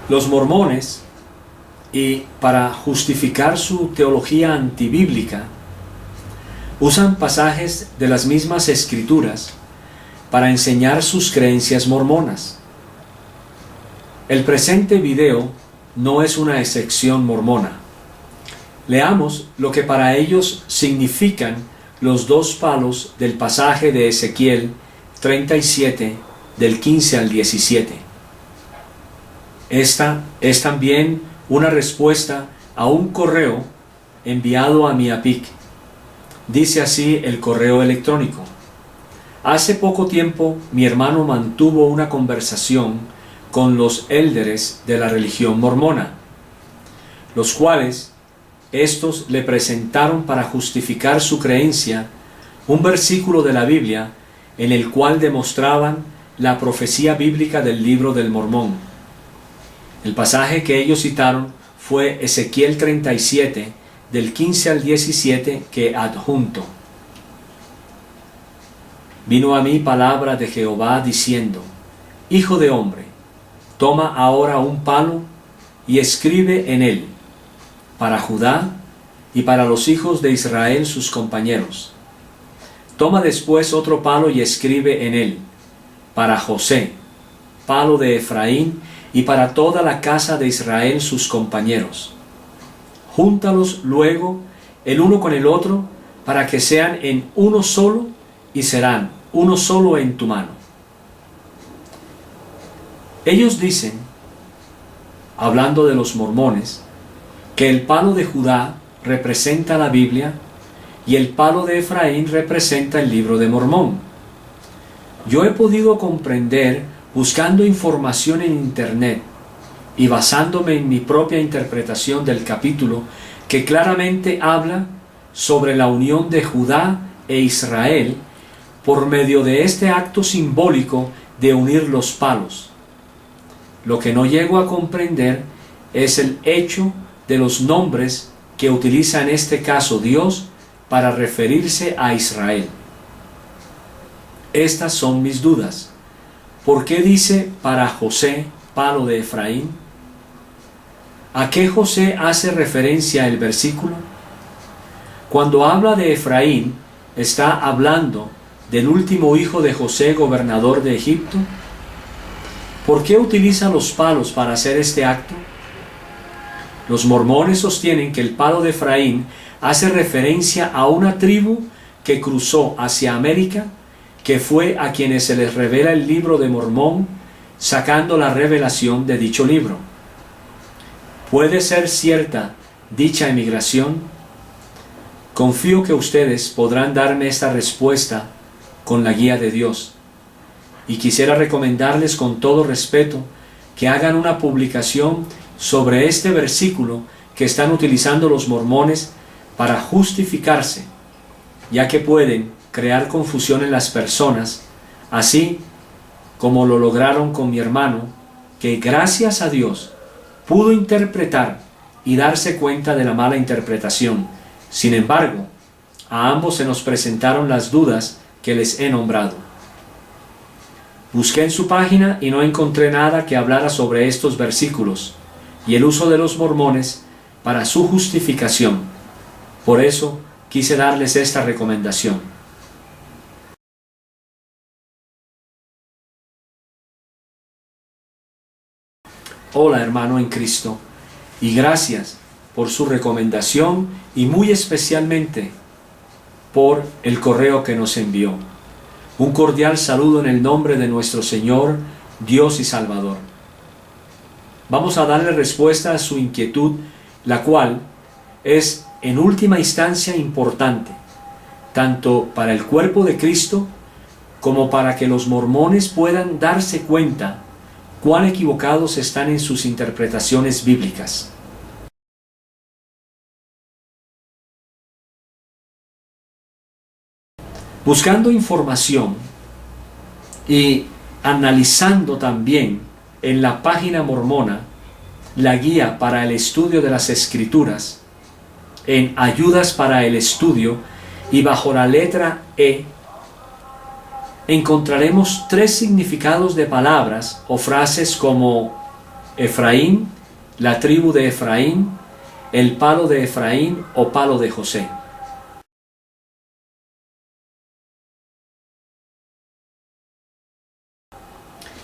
Los mormones, y para justificar su teología antibíblica, usan pasajes de las mismas escrituras para enseñar sus creencias mormonas. El presente video no es una excepción mormona. Leamos lo que para ellos significan los dos palos del pasaje de Ezequiel 37, del 15 al 17. Esta es también una respuesta a un correo enviado a Miapik. Dice así el correo electrónico: hace poco tiempo mi hermano mantuvo una conversación con los élderes de la religión mormona, los cuales estos le presentaron para justificar su creencia un versículo de la Biblia en el cual demostraban la profecía bíblica del libro del Mormón. El pasaje que ellos citaron fue Ezequiel 37, del 15 al 17, que adjunto. Vino a mí palabra de Jehová diciendo: Hijo de hombre, toma ahora un palo y escribe en él, para Judá y para los hijos de Israel sus compañeros. Toma después otro palo y escribe en él, para José, palo de Efraín, y para toda la casa de Israel sus compañeros. Júntalos luego el uno con el otro, para que sean en uno solo, y serán uno solo en tu mano. Ellos dicen, hablando de los mormones, que el palo de Judá representa la Biblia y el palo de Efraín representa el libro de Mormón. Yo he podido comprender, buscando información en internet y basándome en mi propia interpretación del capítulo, que claramente habla sobre la unión de Judá e Israel por medio de este acto simbólico de unir los palos. Lo que no llego a comprender es el hecho de los nombres que utiliza en este caso Dios para referirse a Israel. Estas son mis dudas. ¿Por qué dice para José, palo de Efraín? ¿A qué José hace referencia el versículo? Cuando habla de Efraín, ¿está hablando del último hijo de José, gobernador de Egipto? ¿Por qué utiliza los palos para hacer este acto? Los mormones sostienen que el palo de Efraín hace referencia a una tribu que cruzó hacia América, que fue a quienes se les revela el libro de Mormón, sacando la revelación de dicho libro. ¿Puede ser cierta dicha emigración? Confío que ustedes podrán darme esta respuesta con la guía de Dios. Y quisiera recomendarles con todo respeto que hagan una publicación sobre este versículo que están utilizando los mormones para justificarse, ya que pueden crear confusión en las personas, así como lo lograron con mi hermano, que gracias a Dios pudo interpretar y darse cuenta de la mala interpretación. Sin embargo, a ambos se nos presentaron las dudas que les he nombrado. Busqué en su página y no encontré nada que hablara sobre estos versículos y el uso de los mormones para su justificación. Por eso quise darles esta recomendación. Hola, hermano en Cristo, y gracias por su recomendación y muy especialmente por el correo que nos envió. Un cordial saludo en el nombre de nuestro Señor, Dios y Salvador. Vamos a darle respuesta a su inquietud, la cual es en última instancia importante, tanto para el cuerpo de Cristo como para que los mormones puedan darse cuenta cuán equivocados están en sus interpretaciones bíblicas. Buscando información y analizando también en la página mormona la guía para el estudio de las Escrituras, en ayudas para el estudio y bajo la letra E, encontraremos tres significados de palabras o frases como Efraín, la tribu de Efraín, el palo de Efraín o palo de José.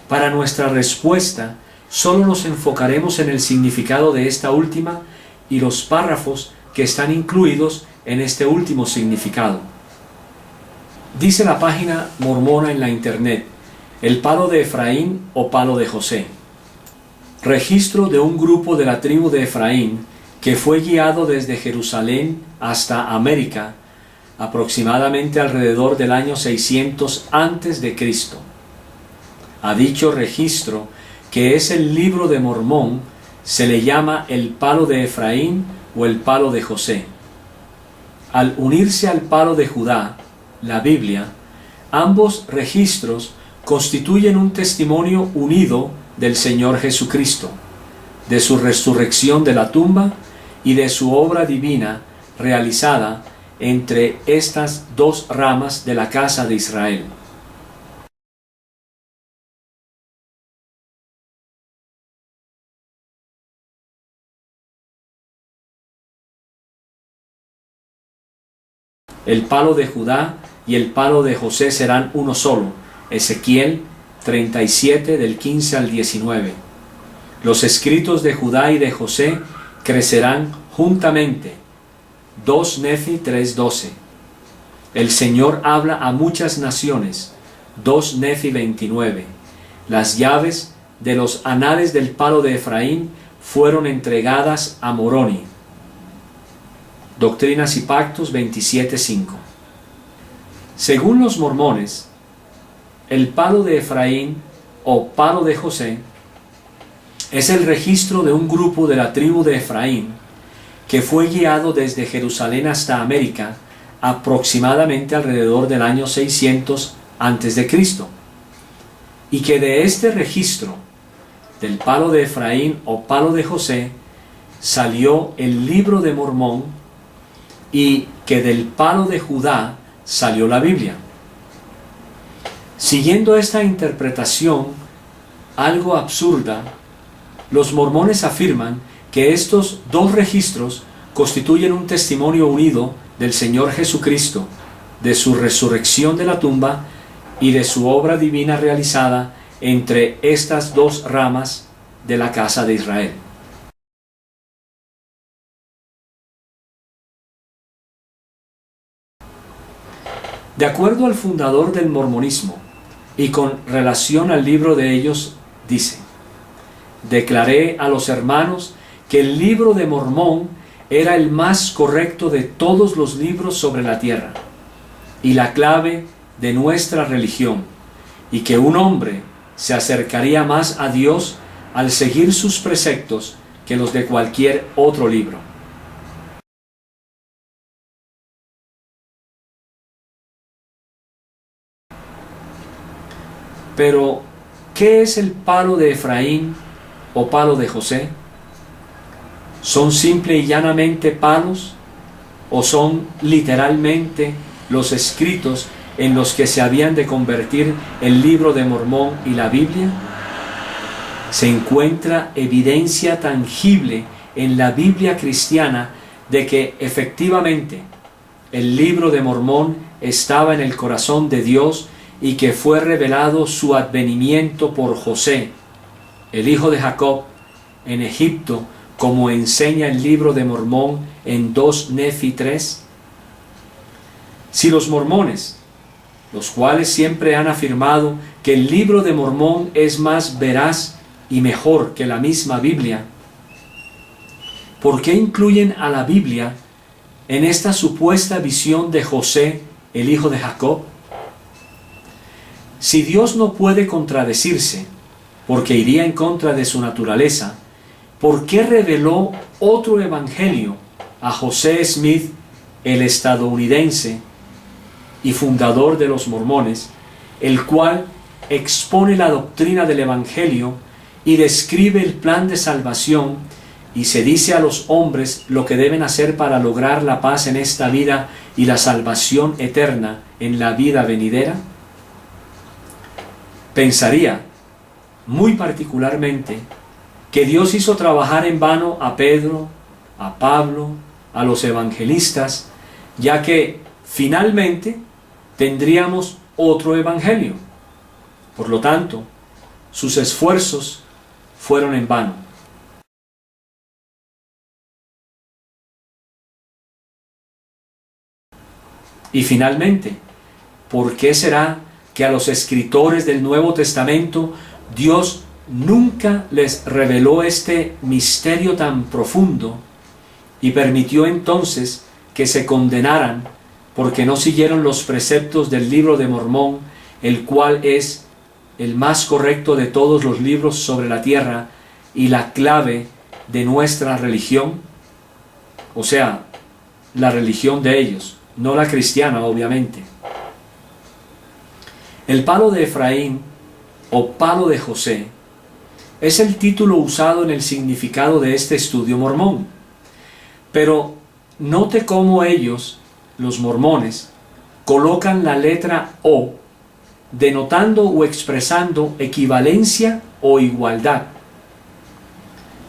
Para nuestra respuesta, solo nos enfocaremos en el significado de esta última y los párrafos que están incluidos en este último significado. Dice la página mormona en la internet: el palo de Efraín o palo de José. Registro de un grupo de la tribu de Efraín que fue guiado desde Jerusalén hasta América, aproximadamente alrededor del año 600 a.C. A dicho registro, que es el Libro de Mormón, se le llama el palo de Efraín o el palo de José. Al unirse al palo de Judá, la Biblia, ambos registros constituyen un testimonio unido del Señor Jesucristo, de su resurrección de la tumba y de su obra divina realizada entre estas dos ramas de la casa de Israel. El palo de Judá y el palo de José serán uno solo. Ezequiel 37 del 15 al 19. Los escritos de Judá y de José crecerán juntamente. 2 Nefi 3:12. El Señor habla a muchas naciones. 2 Nefi 29. Las llaves de los anales del palo de Efraín fueron entregadas a Moroni. Doctrinas y Pactos 27:5. Según los mormones, el palo de Efraín o palo de José es el registro de un grupo de la tribu de Efraín que fue guiado desde Jerusalén hasta América aproximadamente alrededor del año 600 a.C. y que de este registro del palo de Efraín o palo de José salió el Libro de Mormón y que del palo de Judá salió la Biblia. Siguiendo esta interpretación algo absurda, los mormones afirman que estos dos registros constituyen un testimonio unido del Señor Jesucristo, de su resurrección de la tumba y de su obra divina realizada entre estas dos ramas de la casa de Israel. De acuerdo al fundador del mormonismo y con relación al libro de ellos, dice: declaré a los hermanos que el libro de Mormón era el más correcto de todos los libros sobre la tierra y la clave de nuestra religión, y que un hombre se acercaría más a Dios al seguir sus preceptos que los de cualquier otro libro. Pero, ¿qué es el palo de Efraín o palo de José? ¿Son simple y llanamente palos o son literalmente los escritos en los que se habían de convertir el Libro de Mormón y la Biblia? Se encuentra evidencia tangible en la Biblia cristiana de que efectivamente el Libro de Mormón estaba en el corazón de Dios y que fue revelado su advenimiento por José, el hijo de Jacob, en Egipto, como enseña el Libro de Mormón en 2 Nefi 3. Si los mormones, los cuales siempre han afirmado que el Libro de Mormón es más veraz y mejor que la misma Biblia, ¿por qué incluyen a la Biblia en esta supuesta visión de José, el hijo de Jacob? Si Dios no puede contradecirse, porque iría en contra de su naturaleza, ¿por qué reveló otro evangelio a José Smith, el estadounidense y fundador de los mormones, el cual expone la doctrina del evangelio y describe el plan de salvación y se dice a los hombres lo que deben hacer para lograr la paz en esta vida y la salvación eterna en la vida venidera? Pensaría, muy particularmente, que Dios hizo trabajar en vano a Pedro, a Pablo, a los evangelistas, ya que finalmente tendríamos otro evangelio. Por lo tanto, sus esfuerzos fueron en vano. Y finalmente, ¿por qué será que a los escritores del Nuevo Testamento Dios nunca les reveló este misterio tan profundo y permitió entonces que se condenaran porque no siguieron los preceptos del libro de Mormón, el cual es el más correcto de todos los libros sobre la tierra y la clave de nuestra religión? O sea, la religión de ellos, no la cristiana, obviamente. El palo de Efraín o palo de José es el título usado en el significado de este estudio mormón. Pero note cómo ellos, los mormones, colocan la letra O, denotando o expresando equivalencia o igualdad.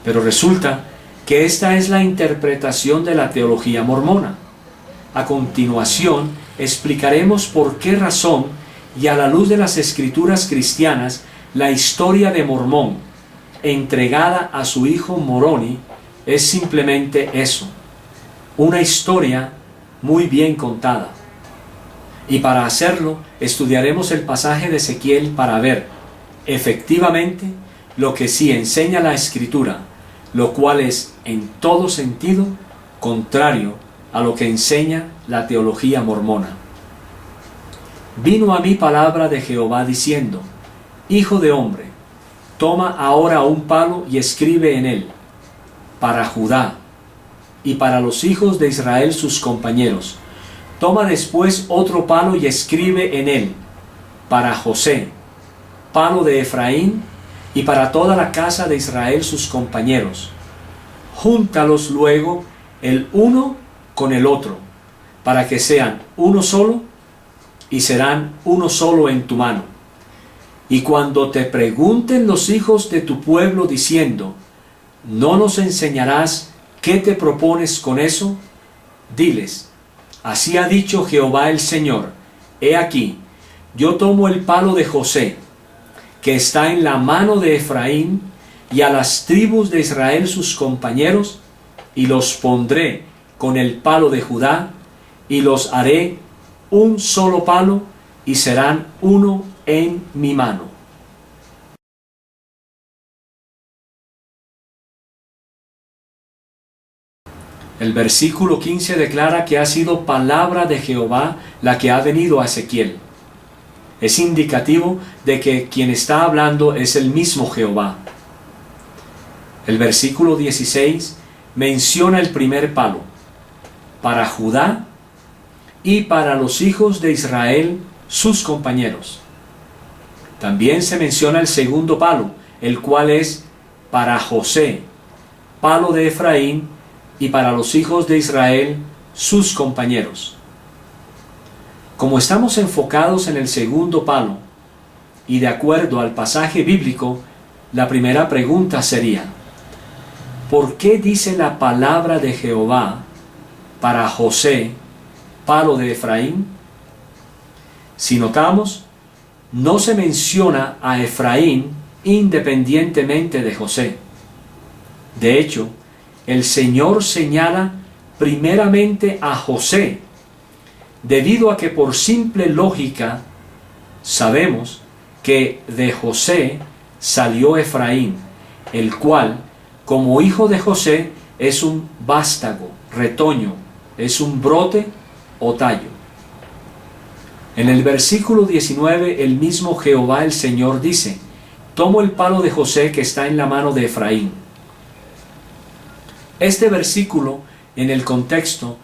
Pero resulta que esta es la interpretación de la teología mormona. A continuación, explicaremos por qué razón y a la luz de las escrituras cristianas, la historia de Mormón, entregada a su hijo Moroni, es simplemente eso, una historia muy bien contada. Y para hacerlo, estudiaremos el pasaje de Ezequiel para ver, efectivamente, lo que sí enseña la Escritura, lo cual es, en todo sentido, contrario a lo que enseña la teología mormona. Vino a mí palabra de Jehová diciendo: Hijo de hombre, toma ahora un palo y escribe en él, para Judá y para los hijos de Israel sus compañeros. Toma después otro palo y escribe en él, para José, palo de Efraín, y para toda la casa de Israel sus compañeros. Júntalos luego el uno con el otro, para que sean uno solo, y serán uno solo en tu mano. Y cuando te pregunten los hijos de tu pueblo diciendo: ¿no nos enseñarás qué te propones con eso? Diles: así ha dicho Jehová el Señor, he aquí, yo tomo el palo de José, que está en la mano de Efraín, y a las tribus de Israel sus compañeros, y los pondré con el palo de Judá, y los haré un solo palo, y serán uno en mi mano. El versículo 15 declara que ha sido palabra de Jehová la que ha venido a Ezequiel. Es indicativo de que quien está hablando es el mismo Jehová. El versículo 16 menciona el primer palo, para Judá y para los hijos de Israel, sus compañeros. También se menciona el segundo palo, el cual es para José, palo de Efraín, y para los hijos de Israel, sus compañeros. Como estamos enfocados en el segundo palo, y de acuerdo al pasaje bíblico, la primera pregunta sería: ¿por qué dice la palabra de Jehová para José, palo de Efraín? Si notamos, no se menciona a Efraín independientemente de José. De hecho, el Señor señala primeramente a José, debido a que por simple lógica sabemos que de José salió Efraín, el cual, como hijo de José, es un vástago, retoño, es un brote o tallo. En el versículo 19, el mismo Jehová el Señor dice: tomo el palo de José que está en la mano de Efraín. Este versículo, en el contexto,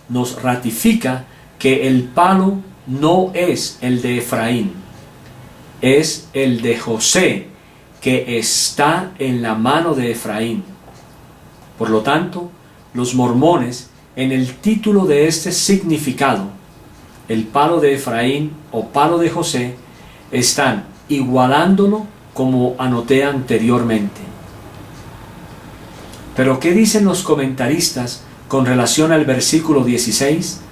nos ratifica que el palo no es el de Efraín, es el de José, que está en la mano de Efraín. Por lo tanto, los mormones, en el título de este significado, el palo de Efraín o palo de José, están igualándolo como anoté anteriormente. Pero ¿qué dicen los comentaristas con relación al versículo 16?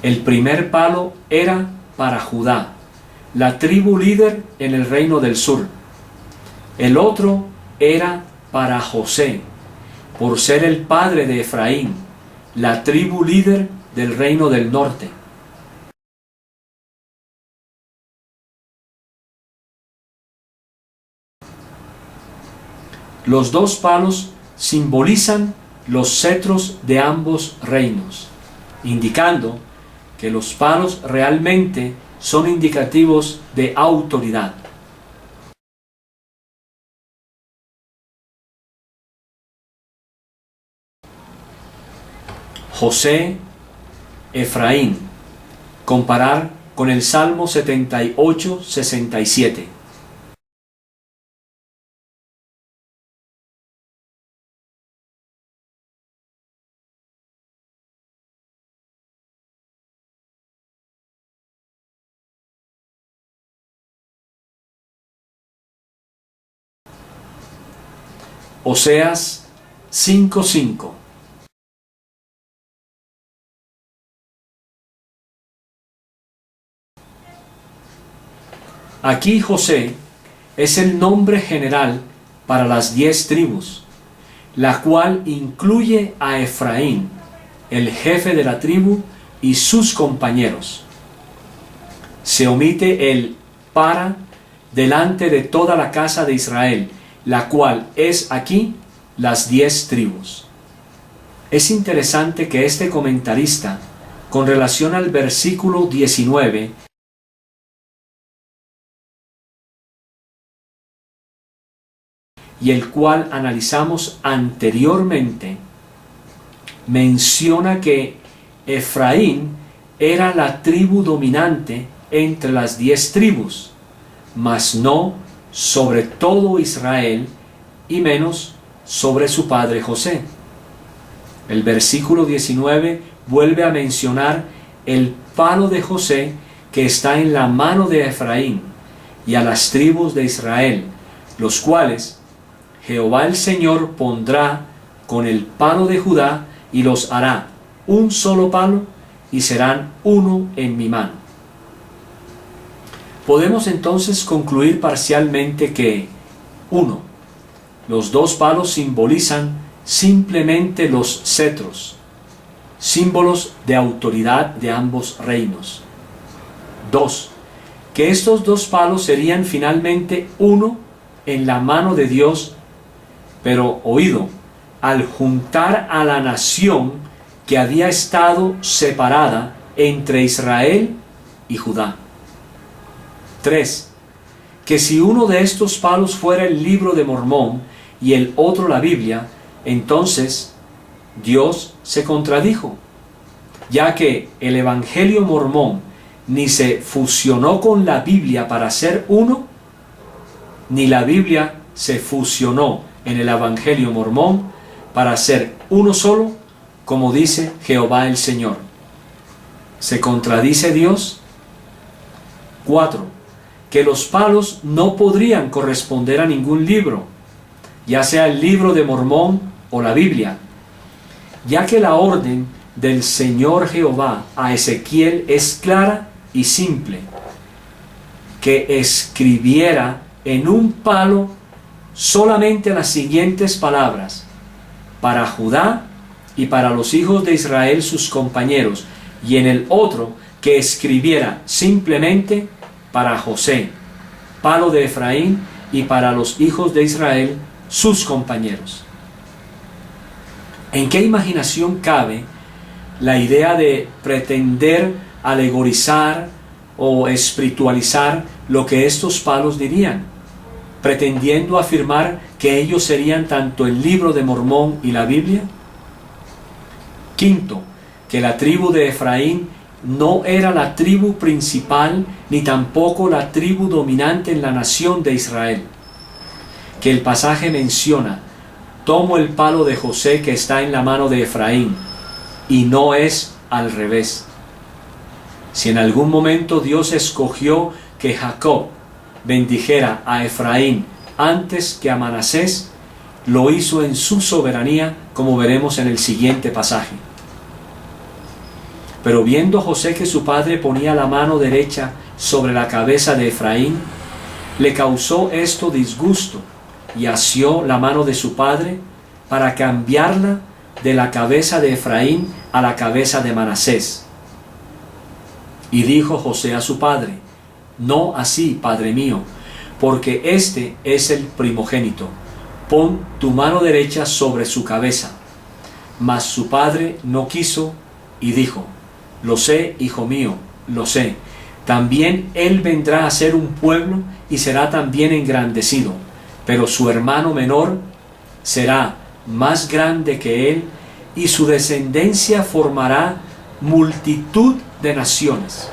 El primer palo era para Judá, la tribu líder en el reino del sur. El otro era para José, por ser el padre de Efraín, la tribu líder del reino del norte. Los dos palos simbolizan los cetros de ambos reinos, indicando que los palos realmente son indicativos de autoridad. José, Efraín. Comparar con el Salmo 78, 67. Oseas 5:5. Aquí José es el nombre general para las 10 tribus, la cual incluye a Efraín, el jefe de la tribu, y sus compañeros. Se omite el para delante de toda la casa de Israel, la cual es aquí las 10 tribus. Es interesante que este comentarista, con relación al versículo 19, y el cual analizamos anteriormente, menciona que Efraín era la tribu dominante entre las 10 tribus, mas no sobre todo Israel, y menos sobre su padre José. El versículo 19 vuelve a mencionar el palo de José que está en la mano de Efraín, y a las tribus de Israel, los cuales Jehová el Señor pondrá con el palo de Judá, y los hará un solo palo, y serán uno en mi mano. Podemos entonces concluir parcialmente que 1. Los dos palos simbolizan simplemente los cetros, símbolos de autoridad de ambos reinos. 2. Que estos dos palos serían finalmente uno en la mano de Dios, pero oído, al juntar a la nación que había estado separada entre Israel y Judá. 3. Que si uno de estos palos fuera el libro de Mormón y el otro la Biblia, entonces Dios se contradijo, ya que el Evangelio mormón ni se fusionó con la Biblia para ser uno, ni la Biblia se fusionó en el Evangelio mormón para ser uno solo, como dice Jehová el Señor. ¿Se contradice Dios? 4. Que los palos no podrían corresponder a ningún libro, ya sea el libro de Mormón o la Biblia, ya que la orden del Señor Jehová a Ezequiel es clara y simple, que escribiera en un palo solamente las siguientes palabras: para Judá y para los hijos de Israel sus compañeros, y en el otro que escribiera simplemente para José, palo de Efraín, y para los hijos de Israel sus compañeros. ¿En qué imaginación cabe la idea de pretender alegorizar o espiritualizar lo que estos palos dirían, pretendiendo afirmar que ellos serían tanto el libro de Mormón y la Biblia? 5. Que la tribu de Efraín no era la tribu principal ni tampoco la tribu dominante en la nación de Israel. Que el pasaje menciona: tomo el palo de José que está en la mano de Efraín, y no es al revés. Si en algún momento Dios escogió que Jacob bendijera a Efraín antes que a Manasés, lo hizo en su soberanía, como veremos en el siguiente pasaje. Pero viendo José que su padre ponía la mano derecha sobre la cabeza de Efraín, le causó esto disgusto y asió la mano de su padre para cambiarla de la cabeza de Efraín a la cabeza de Manasés. Y dijo José a su padre: no así, padre mío, porque este es el primogénito. Pon tu mano derecha sobre su cabeza. Mas su padre no quiso y dijo: lo sé, hijo mío, lo sé. También él vendrá a ser un pueblo y será también engrandecido, pero su hermano menor será más grande que él, y su descendencia formará multitud de naciones.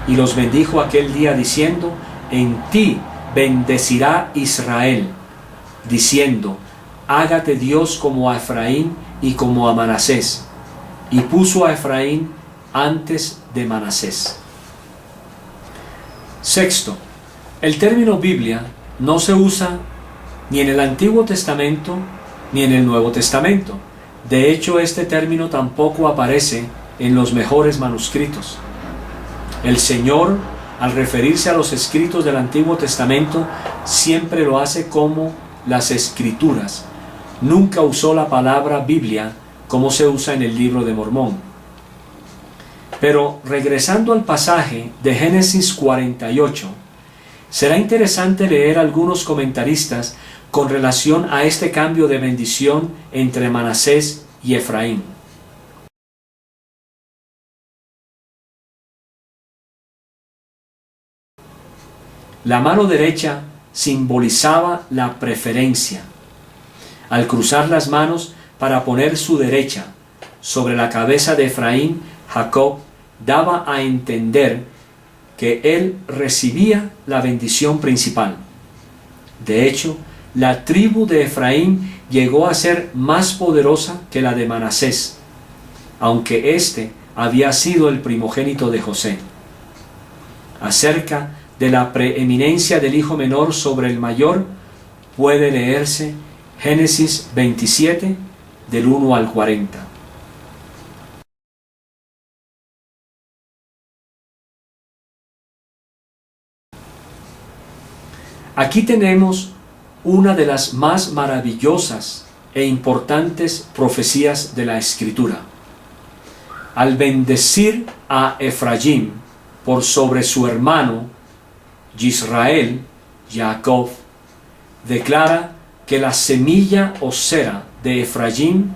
Y los bendijo aquel día diciendo: en ti bendecirá Israel, diciendo: hágate Dios como a Efraín y como a Manasés. Y puso a Efraín antes de Manasés. Sexto, el término Biblia no se usa ni en el Antiguo Testamento ni en el Nuevo Testamento. De hecho, este término tampoco aparece en los mejores manuscritos. El Señor, al referirse a los escritos del Antiguo Testamento, siempre lo hace como las Escrituras. Nunca usó la palabra Biblia como se usa en el Libro de Mormón. Pero regresando al pasaje de Génesis 48, será interesante leer algunos comentaristas con relación a este cambio de bendición entre Manasés y Efraín. La mano derecha simbolizaba la preferencia. Al cruzar las manos para poner su derecha sobre la cabeza de Efraín, Jacob daba a entender que él recibía la bendición principal. De hecho, la tribu de Efraín llegó a ser más poderosa que la de Manasés, aunque éste había sido el primogénito de José. Acerca de la preeminencia del hijo menor sobre el mayor, puede leerse Génesis 27, del 1 al 40. Aquí tenemos una de las más maravillosas e importantes profecías de la Escritura. Al bendecir a Efraín por sobre su hermano Israel, Jacob, declara que la semilla osera de Efraín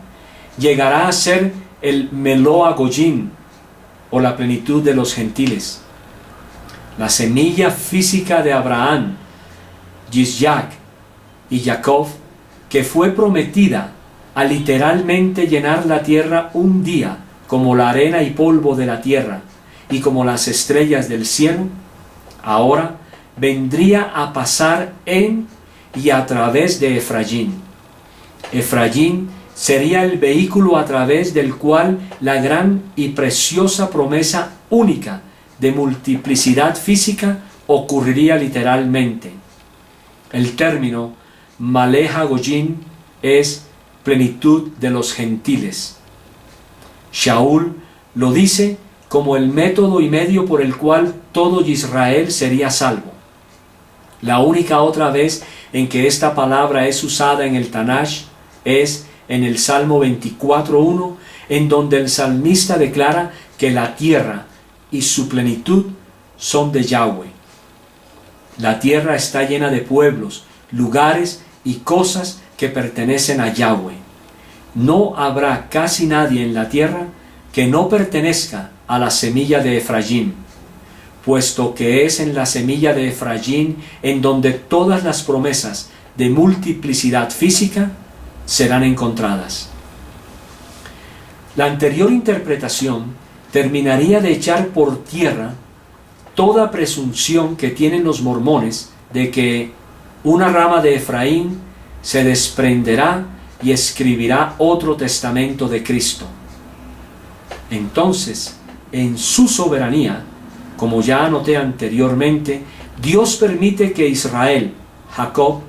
llegará a ser el Meloa Goyim, o la plenitud de los gentiles. La semilla física de Abraham, Yisaac y Jacob, que fue prometida a literalmente llenar la tierra un día como la arena y polvo de la tierra y como las estrellas del cielo, ahora vendría a pasar en y a través de Efraín. Efraín sería el vehículo a través del cual la gran y preciosa promesa única de multiplicidad física ocurriría literalmente. El término Maleha Goyim es plenitud de los gentiles. Shaul lo dice como el método y medio por el cual todo Israel sería salvo. La única otra vez en que esta palabra es usada en el Tanaj es en el Salmo 24:1, en donde el salmista declara que la tierra y su plenitud son de Yahweh. La tierra está llena de pueblos, lugares y cosas que pertenecen a Yahweh. No habrá casi nadie en la tierra que no pertenezca a la semilla de Efraín, puesto que es en la semilla de Efraín en donde todas las promesas de multiplicidad física serán encontradas. La anterior interpretación terminaría de echar por tierra toda presunción que tienen los mormones de que una rama de Efraín se desprenderá y escribirá otro testamento de Cristo. Entonces, en su soberanía, como ya anoté anteriormente, Dios permite que Israel, Jacob,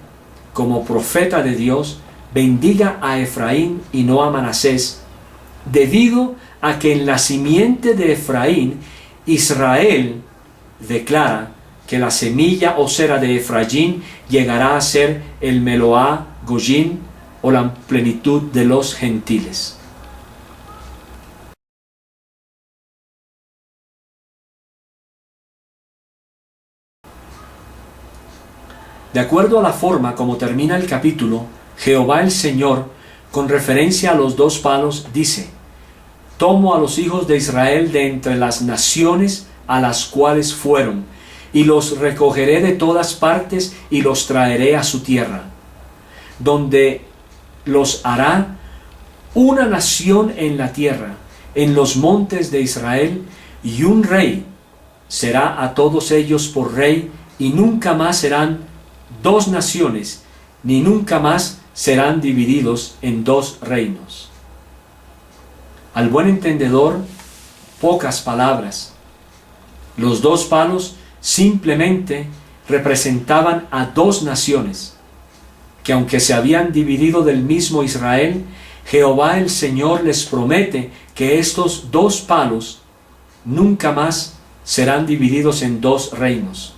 como profeta de Dios, bendiga a Efraín y no a Manasés, debido a que en la simiente de Efraín, Israel declara que la semilla osera de Efraín llegará a ser el Meloá Goyim, o la plenitud de los gentiles. De acuerdo a la forma como termina el capítulo, Jehová el Señor, con referencia a los dos palos, dice: tomo a los hijos de Israel de entre las naciones a las cuales fueron, y los recogeré de todas partes y los traeré a su tierra, donde los hará una nación en la tierra, en los montes de Israel, y un rey será a todos ellos por rey, y nunca más serán dos naciones, ni nunca más serán divididos en dos reinos. Al buen entendedor, pocas palabras. Los dos palos simplemente representaban a dos naciones, que aunque se habían dividido del mismo Israel, Jehová el Señor les promete que estos dos palos nunca más serán divididos en dos reinos.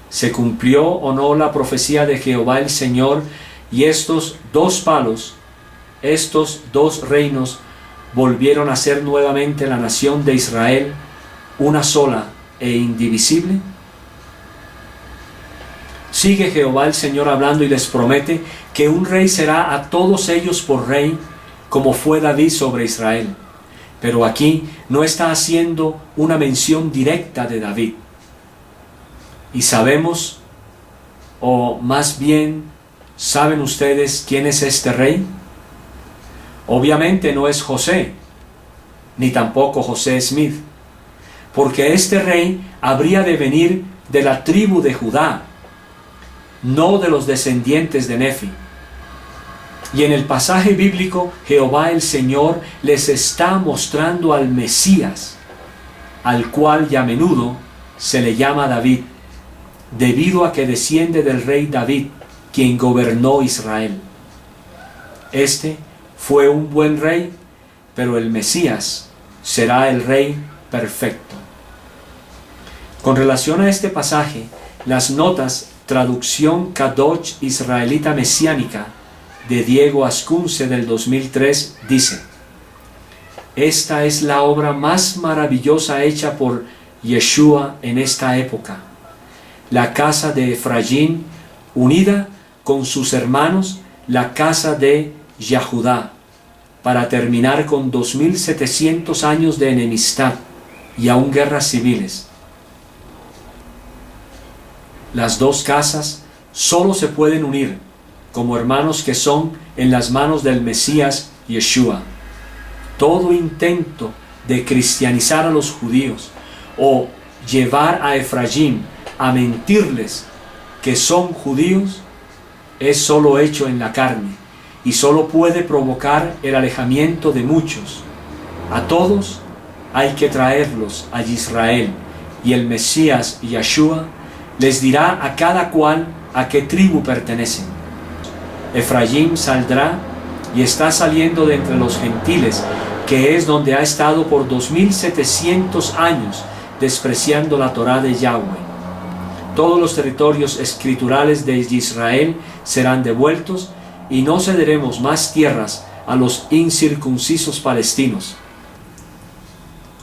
¿Se cumplió o no la profecía de Jehová el Señor? Y estos dos palos, estos dos reinos, volvieron a ser nuevamente la nación de Israel, una sola e indivisible. Sigue Jehová el Señor hablando y les promete que un rey será a todos ellos por rey, como fue David sobre Israel. Pero aquí no está haciendo una mención directa de David. Y sabemos, o más bien, ¿saben ustedes quién es este rey? Obviamente no es José, ni tampoco José Smith, porque este rey habría de venir de la tribu de Judá, no de los descendientes de Nefi. Y en el pasaje bíblico, Jehová el Señor les está mostrando al Mesías, al cual y a menudo se le llama David, debido a que desciende del rey David, quien gobernó Israel. Este fue un buen rey, pero el Mesías será el rey perfecto. Con relación a este pasaje, las notas Traducción Kadosh Israelita Mesiánica de Diego Ascunce del 2003 dice: esta es la obra más maravillosa hecha por Yeshua en esta época. La casa de Efraín unida con sus hermanos, la casa de Yahudá, para terminar con 2700 años de enemistad y aún guerras civiles. Las dos casas solo se pueden unir como hermanos que son en las manos del Mesías Yeshua. Todo intento de cristianizar a los judíos o llevar a Efraín a mentirles que son judíos es solo hecho en la carne y solo puede provocar el alejamiento de muchos. A todos hay que traerlos a Israel, y el Mesías Yeshua les dirá a cada cual a qué tribu pertenecen. Efraín saldrá y está saliendo de entre los gentiles, que es donde ha estado por 2700 años despreciando la Torá de Yahweh. Todos los territorios escriturales de Israel serán devueltos y no cederemos más tierras a los incircuncisos palestinos.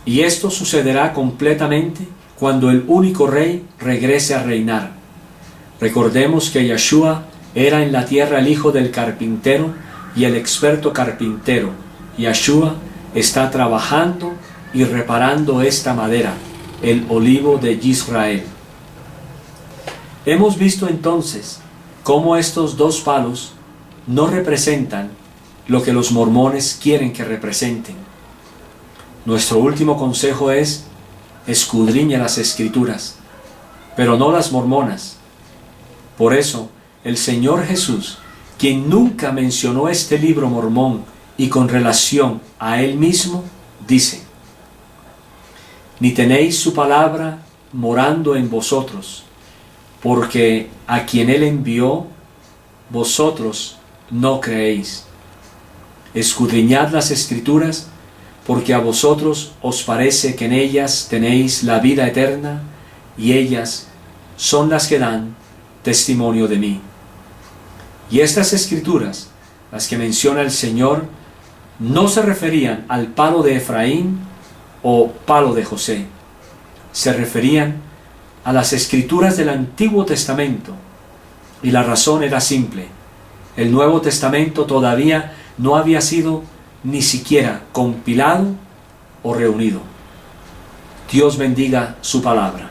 Y esto sucederá completamente cuando el único rey regrese a reinar. Recordemos que Yeshua era en la tierra el hijo del carpintero y el experto carpintero. Yeshua está trabajando y reparando esta madera, el olivo de Israel. Hemos visto entonces cómo estos dos palos no representan lo que los mormones quieren que representen. Nuestro último consejo es: escudriña las escrituras, pero no las mormonas. Por eso, el Señor Jesús, quien nunca mencionó este libro mormón y con relación a Él mismo, dice: ni tenéis su palabra morando en vosotros, porque a quien Él envió, vosotros no creéis. Escudriñad las Escrituras, porque a vosotros os parece que en ellas tenéis la vida eterna, y ellas son las que dan testimonio de mí. Y estas Escrituras, las que menciona el Señor, no se referían al palo de Efraín o palo de José. Se referían a las Escrituras del Antiguo Testamento. Y la razón era simple. El Nuevo Testamento todavía no había sido ni siquiera compilado o reunido. Dios bendiga su palabra.